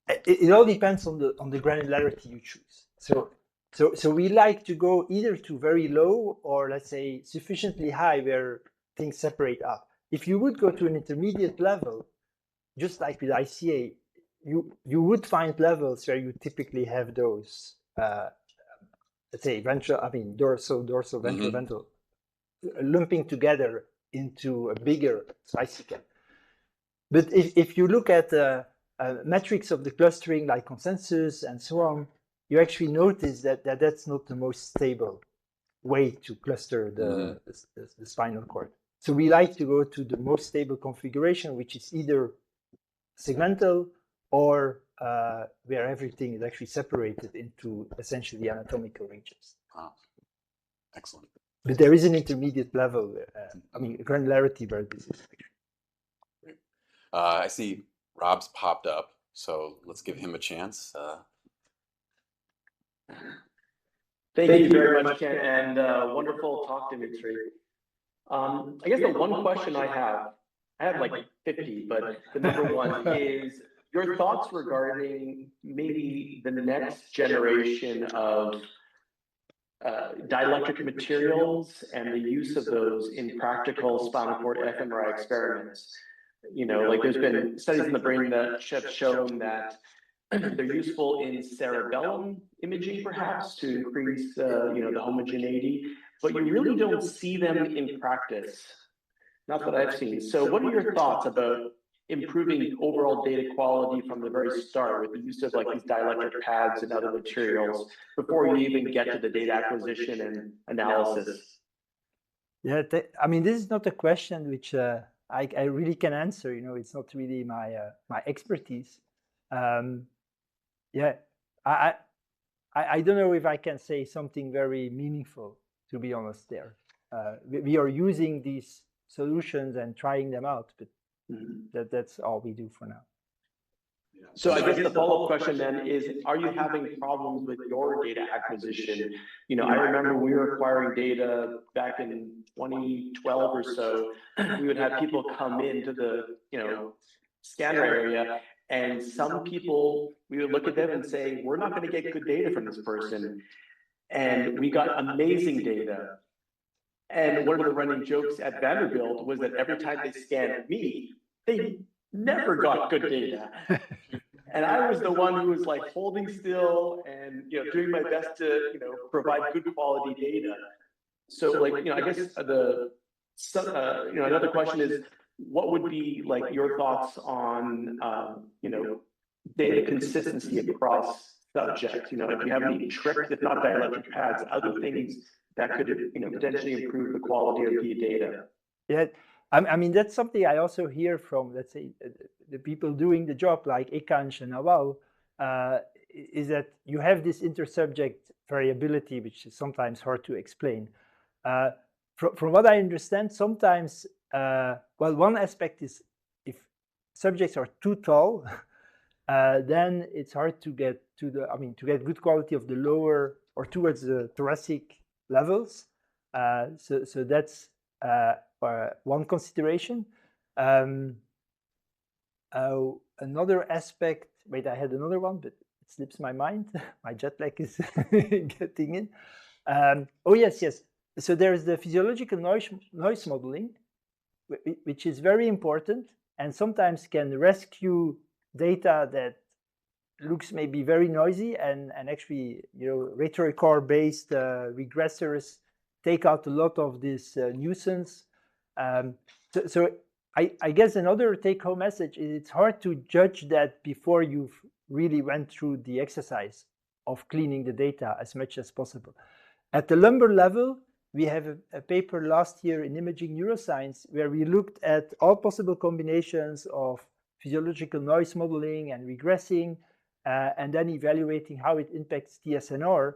It all depends on the granularity you choose. So we like to go either to very low or, let's say, sufficiently high where things separate up. If you would go to an intermediate level, just like with ICA, you would find levels where you typically have those, let's say, dorsal, ventral, ventral, lumping together into a bigger cycle. But if you look at metrics of the clustering, like consensus and so on, you actually notice that that's not the most stable way to cluster the spinal cord. So we like to go to the most stable configuration, which is either segmental or where everything is actually separated into essentially anatomical regions. Wow. Excellent. But there is an intermediate level, granularity where this is. Great. I see Rob's popped up, so let's give him a chance. Thank you very much, Ken, and wonderful talk, Dimitri. I guess the one question I have like 50, but the number one is your thoughts regarding maybe the next generation of dielectric materials and the use of those in practical spinal cord fMRI experiments. You know, like there's been studies in the brain that have shown that they're useful in cerebellum imaging, perhaps, to increase, the homogeneity, but you really don't see them in practice. Not that I've seen. So what are your thoughts about improving overall data quality from the very start with the use of like these dielectric pads and other materials before you even get to the data acquisition and analysis? Yeah, this is not a question which I really can answer. You know, it's not really my expertise. I don't know if I can say something very meaningful, to be honest. There, we are using these solutions and trying them out, but that's all we do for now. So I guess the follow-up question then is, are you having problems with your data acquisition? You know, I remember we were acquiring data back in 2012 or so. We would have people come into the, scanner area, and some people, we would look at them and say, we're not going to get good data from this person. And we got amazing data. And one of the running jokes at Vanderbilt was that every time they scanned me, they never got good data. And I was the one who was like holding still and, doing my best to, provide good quality data. So like, I guess another question is, what would be like your thoughts on, data consistency across subjects? You know, if you have any tricks, if not dielectric pads, other things that could, potentially improve the quality of the data. Yeah, that's something I also hear from, let's say, the people doing the job, like Ekansh and Awal, is that you have this inter-subject variability, which is sometimes hard to explain. From what I understand, sometimes, one aspect is if subjects are too tall, then it's hard to get to get good quality of the lower or towards the thoracic levels. So that's one consideration. Another aspect, wait, I had another one, but it slips my mind. My jet lag is getting in. Yes. So there's the physiological noise modeling, which is very important and sometimes can rescue data that looks maybe very noisy, and actually, rhetorical based regressors take out a lot of this nuisance. So I guess another take-home message is it's hard to judge that before you've really went through the exercise of cleaning the data as much as possible. At the lumbar level, we have a paper last year in Imaging Neuroscience where we looked at all possible combinations of physiological noise modeling and regressing, and then evaluating how it impacts TSNR.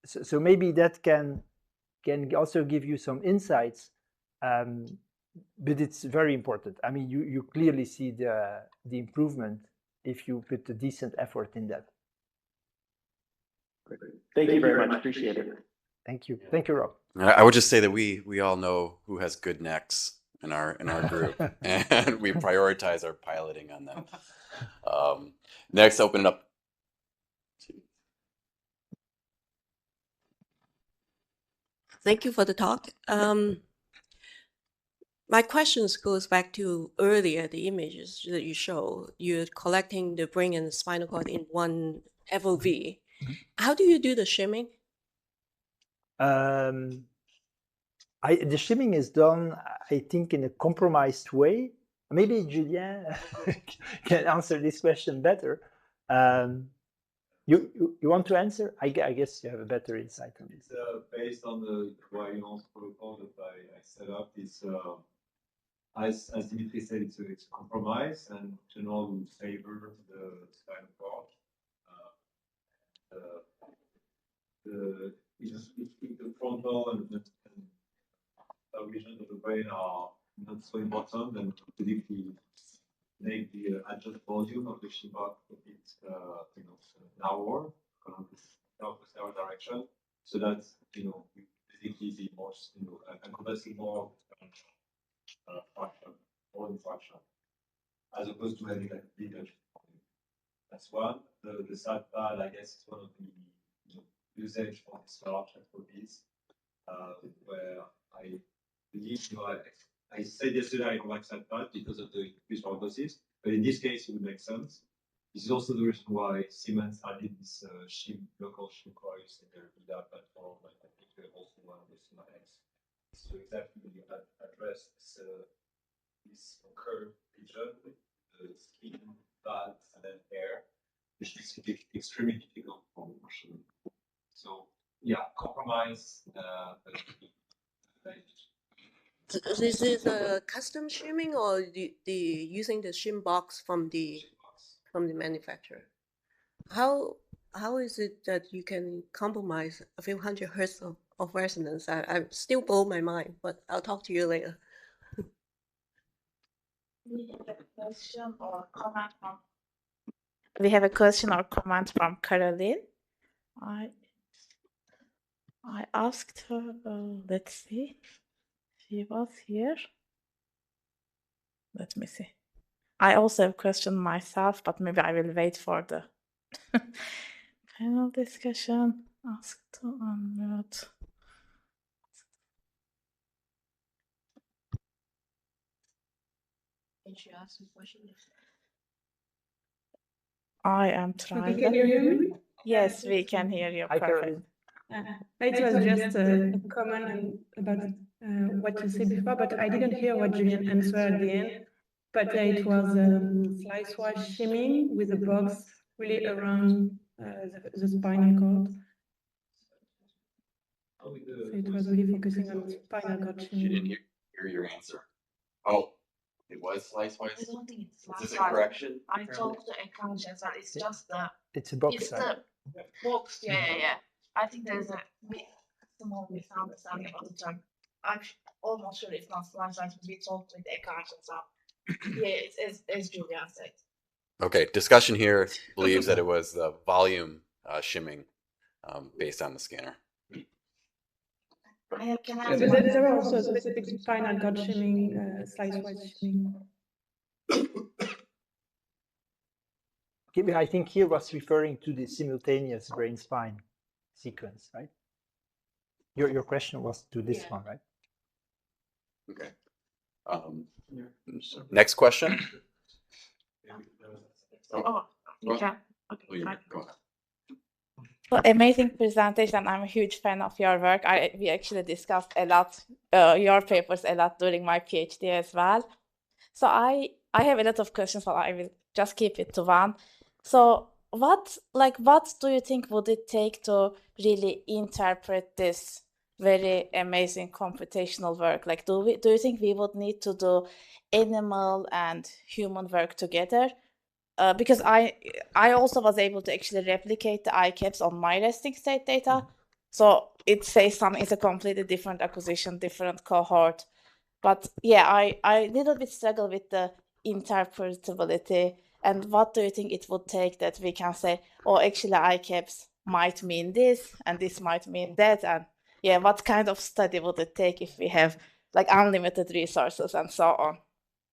So maybe that can also give you some insights, but it's very important. I mean, you clearly see the improvement if you put a decent effort in that. Thank you very much. Appreciate it. Thank you. Thank you, Rob. I would just say that we all know who has good necks in our group, and we prioritize our piloting on them. Next, open it up. Thank you for the talk. My questions goes back to earlier, the images that you show. You're collecting the brain and the spinal cord in one FOV. How do you do the shimming? The shimming is done, I think, in a compromised way. Maybe Julien can answer this question better. You want to answer? I guess you have a better insight on this. It's based on the coherence protocol that I set up. It's as Dimitri said, it's a compromise, and general will favor the spinal cord. The frontal and the regions of the brain are not so important, and basically make the adjust volume of the shimbox a bit narrower, narrow direction, so that basically the most encompassing more fraction, more infraction, as opposed to having like bigger. That's one. The sad part, I guess, is one of the usage of this large FOBs, where I believe, I said yesterday I like sad part because of the increased prognosis, but in this case, it would make sense. This is also the reason why Siemens added this local shim coils in their VIDA platform, and I think they also one with Siemens. So exactly address this curved region with the skin, fat, and then hair, which is extremely difficult for machine. So yeah, compromise. This is a custom shimming, or the using the shim box from the manufacturer? How is it that you can compromise a few hundred hertz of resonance? I still blow my mind, but I'll talk to you later. We have a question or comment from Caroline. I asked her, let's see, she was here. Let me see. I also have a question myself, but maybe I will wait for the panel discussion. Ask to unmute. Can she ask a question? I am trying. Can you hear me? Yes, we can hear you. Hi, Perfect. Caroline. It was just a comment about what you said before, but I didn't hear what Julien answered at the end. But it was slice-wise shimming with a box really around the spinal cord. So it was really focusing on spinal cord She shimming. didn't hear your answer. Oh, it was slice-wise? I don't think it's Is this a slice-wise. correction? I told the accountant that it's just the It's a box. it's Right? the box. Yeah. I think there's a small misunderstanding about the term. I'm almost sure it's not slice-wise. We talked with the accountant, so yeah, it's as Julia said. Okay, discussion here believes that it was the volume shimming based on the scanner. Can I But there are also specific spinal cord shimming, slice-wise shimming. Okay, I think here was referring to the simultaneous brain-spine sequence, right? Your question was to this one, right? Okay. Next question. Oh, you can. Okay, Oh, you're fine. go ahead. Well, amazing presentation. I'm a huge fan of your work. We actually discussed a lot, your papers a lot during my PhD as well. So I have a lot of questions, but I will just keep it to one. So what do you think would it take to really interpret this very amazing computational work? Like, do you think we would need to do animal and human work together? Because I also was able to actually replicate the ICAPS on my resting state data. So it says it's a completely different acquisition, different cohort. But yeah, I little bit struggle with the interpretability. And what do you think it would take that we can say, oh, actually ICAPS might mean this and this might mean that? And yeah, what kind of study would it take if we have like unlimited resources and so on?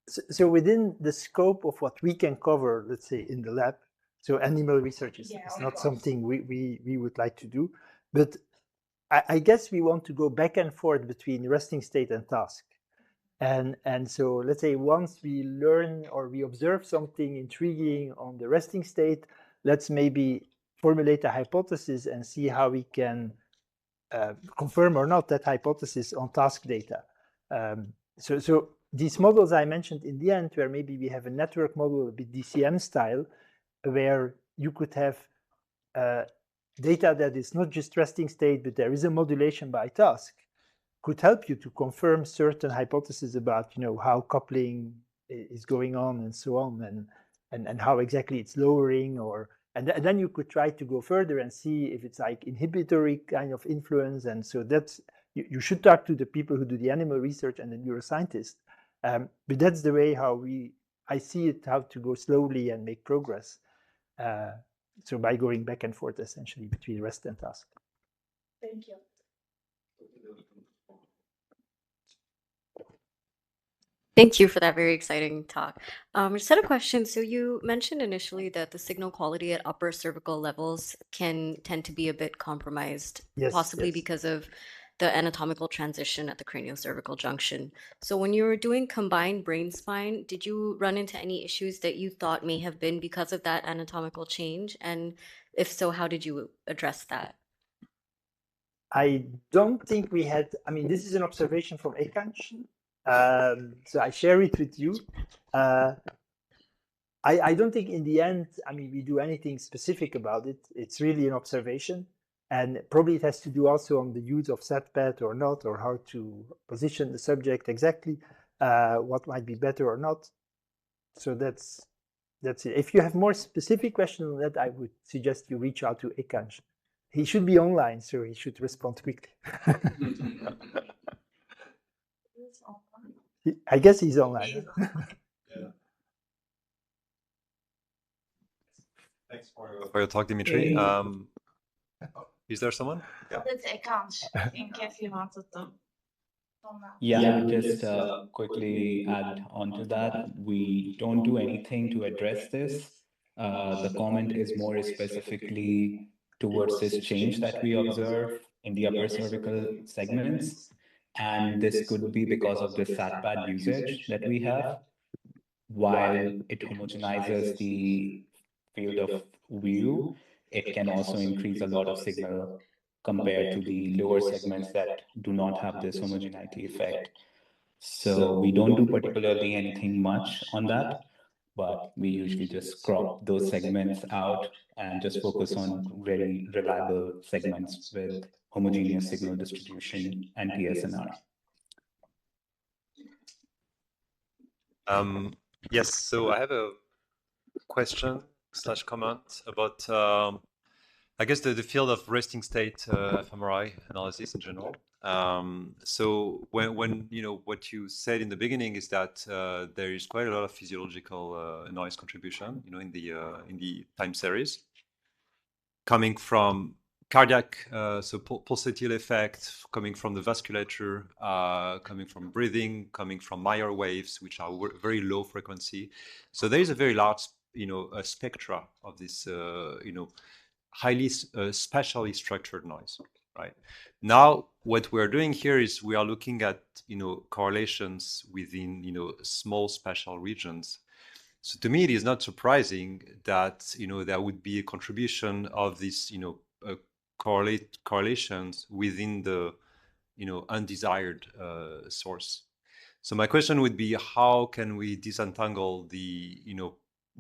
So within the scope of what we can cover, let's say in the lab, so animal research is not something we would like to do, but I guess we want to go back and forth between resting state and task. And so let's say once we learn or we observe something intriguing on the resting state, let's maybe formulate a hypothesis and see how we can confirm or not that hypothesis on task data. So these models I mentioned in the end, where maybe we have a network model, a bit DCM style, where you could have data that is not just resting state, but there is a modulation by task, could help you to confirm certain hypotheses about, how coupling is going on and so on, and how exactly it's lowering, and then you could try to go further and see if it's like inhibitory kind of influence. And so that's, you should talk to the people who do the animal research and the neuroscientists. But that's the way how I see it, how to go slowly and make progress. So by going back and forth essentially between rest and task. Thank you. Thank you for that very exciting talk. I just had a question. So you mentioned initially that the signal quality at upper cervical levels can tend to be a bit compromised, Yes, possibly yes. because of the anatomical transition at the craniocervical junction. So when you were doing combined brain spine, did you run into any issues that you thought may have been because of that anatomical change? And if so, how did you address that? I don't think we had, this is an observation from Ekanch. So I share it with you. I don't think in the end, we do anything specific about it. It's really an observation. And probably it has to do also on the use of SATPAT or not, or how to position the subject exactly, what might be better or not. So that's it. If you have more specific questions on that, I would suggest you reach out to Ekanch. He should be online, so he should respond quickly. I guess he's online. Yeah. Thanks for your talk, Dimitri. Is there someone? Yeah. That's accounts in case you wanted to. Yeah, I would just quickly add on to that. We don't do anything to address this. The comment is more specifically towards this change that we observe in the upper cervical segments. And this could be because of the SATPAD usage that we have. While it homogenizes the field of view, it can also increase a lot of signal compared to the lower segments that do not have this homogeneity effect. So we don't do particularly anything much on that, but we usually just crop those segments out and just focus on very reliable segments with homogeneous signal distribution and TSNR. Yes, so I have a question / comment about, I guess, the field of resting state fMRI analysis in general. So when what you said in the beginning is that there is quite a lot of physiological noise contribution, in the time series, coming from cardiac, so pulsatile effect, coming from the vasculature, coming from breathing, coming from Meyer waves, which are very low frequency. So there is a very large, a spectra of this, highly spatially structured noise. Right now, what we're doing here is we are looking at, correlations within, small spatial regions. So to me, it is not surprising that, there would be a contribution of these, correlations within the, undesired source. So my question would be, how can we disentangle the,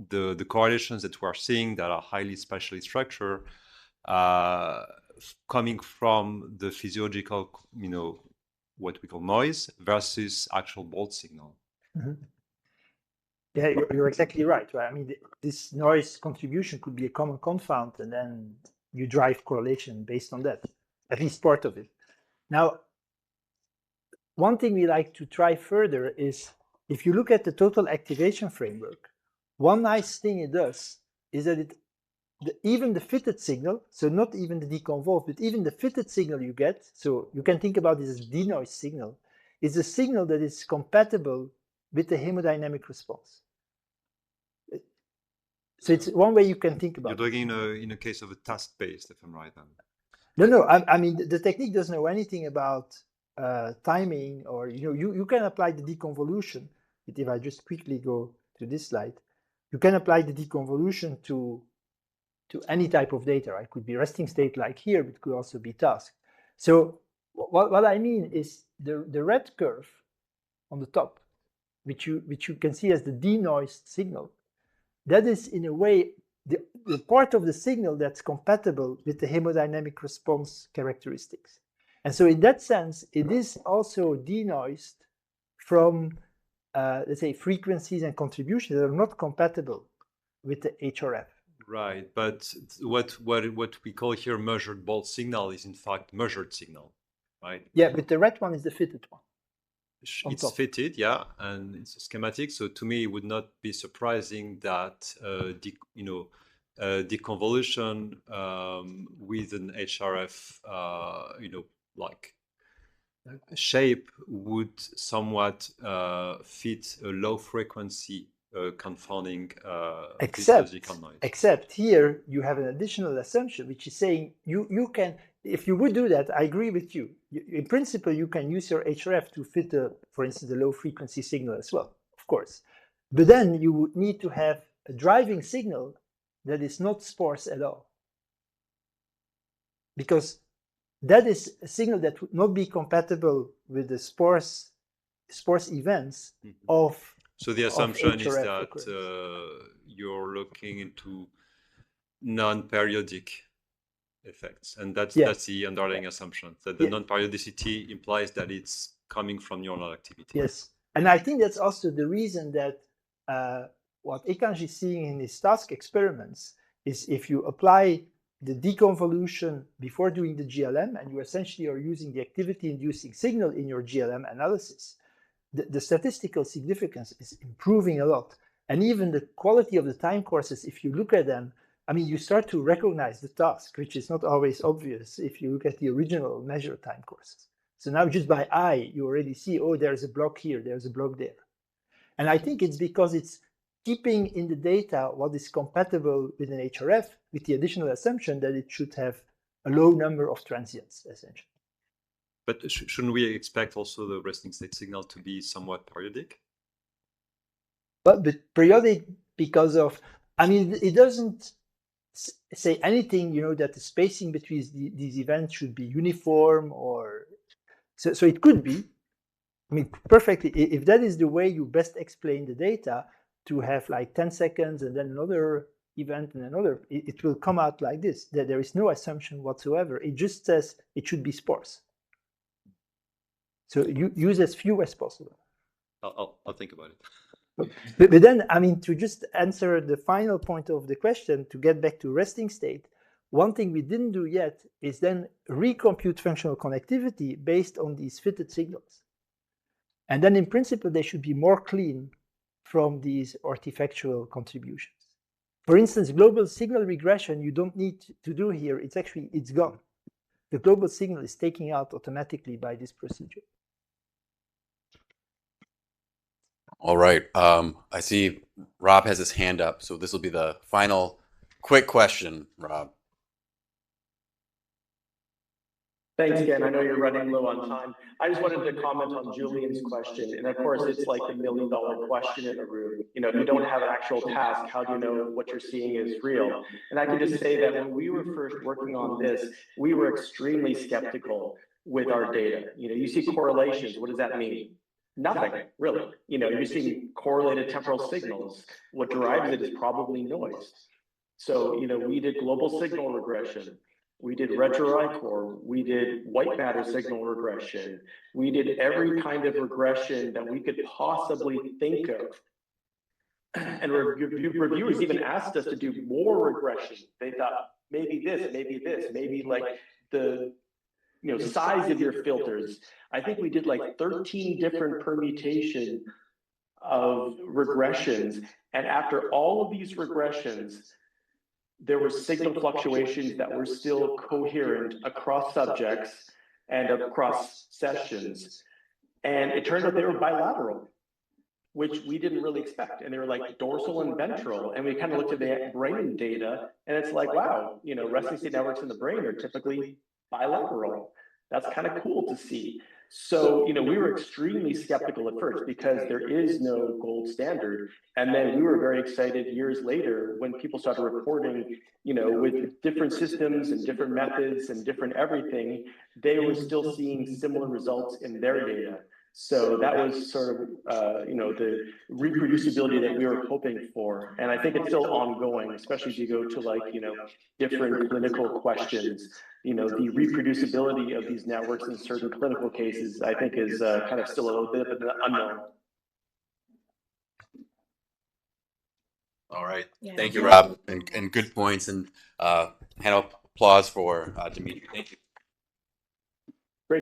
the correlations that we're seeing that are highly spatially structured, coming from the physiological, what we call noise versus actual Bolt signal? Mm-hmm. Yeah, you're exactly right. This noise contribution could be a common confound, and then you drive correlation based on that, at least part of it. Now, one thing we like to try further is, if you look at the total activation framework, one nice thing it does is that even the fitted signal, so not even the deconvolved, but even the fitted signal you get, so you can think about this as denoise signal, is a signal that is compatible with the hemodynamic response. So it's one way you can think about it. You're talking in a case of a task-based, if I'm right then. No, the technique doesn't know anything about timing, or you can apply the deconvolution. But if I just quickly go to this slide, you can apply the deconvolution to any type of data. It could be resting state like here, but it could also be task. So what I mean is the red curve on the top, which you can see as the denoised signal, that is in a way the part of the signal that's compatible with the hemodynamic response characteristics. And so in that sense, it is also denoised from, let's say, frequencies and contributions that are not compatible with the HRF. Right, but what we call here measured bulk signal is in fact measured signal, right? Yeah, but the red one is the fitted one. It's fitted, yeah, and it's a schematic. So to me, it would not be surprising that deconvolution with an HRF, like shape would somewhat fit a low frequency confounding physiological noise. Except here you have an additional assumption, which is saying you can, if you would do that, I agree with you. In principle, you can use your HRF to fit, for instance, the low frequency signal as well, of course. But then you would need to have a driving signal that is not sparse at all, because that is a signal that would not be compatible with the sparse events of. So the assumption is that you're looking into non-periodic effects, and that's the underlying assumption, that the non-periodicity implies that it's coming from neuronal activity. Yes, and I think that's also the reason that what Ekanji is seeing in his task experiments is if you apply the deconvolution before doing the GLM, and you essentially are using the activity-inducing signal in your GLM analysis, the statistical significance is improving a lot. And even the quality of the time courses, if you look at them, I mean, you start to recognize the task, which is not always obvious if you look at the original measured time courses. So now just by eye, you already see, oh, there's a block here, there's a block there. And I think it's because it's keeping in the data what is compatible with an HRF, with the additional assumption that it should have a low number of transients, essentially. But shouldn't we expect also the resting state signal to be somewhat periodic? But periodic because of, I mean, it doesn't say anything, that the spacing between these events should be uniform, or so it could be. I mean, perfectly, if that is the way you best explain the data, to have like 10 seconds and then another event and another, it will come out like this, that there is no assumption whatsoever. It just says it should be sparse. So you use as few as possible. I'll think about it. But then, I mean, to just answer the final point of the question, to get back to resting state, one thing we didn't do yet is then recompute functional connectivity based on these fitted signals. And then in principle, they should be more clean from these artifactual contributions. For instance, global signal regression, you don't need to do here. It's gone. The global signal is taken out automatically by this procedure. All right. I see Rob has his hand up, so this will be the final quick question, Rob. Thanks, Ken. I know you're running low on time. I just wanted to comment on Julian's question. And of course, it's like the million-dollar question in the room. If you don't have an actual task, how do you know what you're seeing is real? And I can just say that when we were first working on this, we were extremely skeptical with our data. You see correlations. What does that mean? Nothing, really. You're seeing correlated temporal signals. What drives it is probably noise. So, we did global signal regression. We did retro-ICOR, we did white matter signal regression, we did every kind of regression that we could possibly think of. And reviewers even asked us to do more regression. They thought, maybe like the size of your filters. I think we did like 13 different permutations of regressions. And after all of these regressions, there were signal fluctuations that were still coherent across subjects and across sessions. And it turned out they were bilateral, which we didn't really expect. And they were like dorsal and ventral. And we kind of looked at the brain data, and it's like, wow, resting state networks in the brain are typically bilateral. That's kind of cool to see. So, we were extremely skeptical at first because there is no gold standard. And then we were very excited years later when people started reporting, with different systems and different methods and different everything, they were still seeing similar results in their data. So that was sort of, the reproducibility that we were hoping for. And I think it's still ongoing, especially if you go to like, different clinical questions. The reproducibility of these networks in certain clinical cases, I think is kind of still a little bit of an unknown. All right. Yeah. Thank you, Rob. And good points. And hand up applause for Dimitri. Thank you.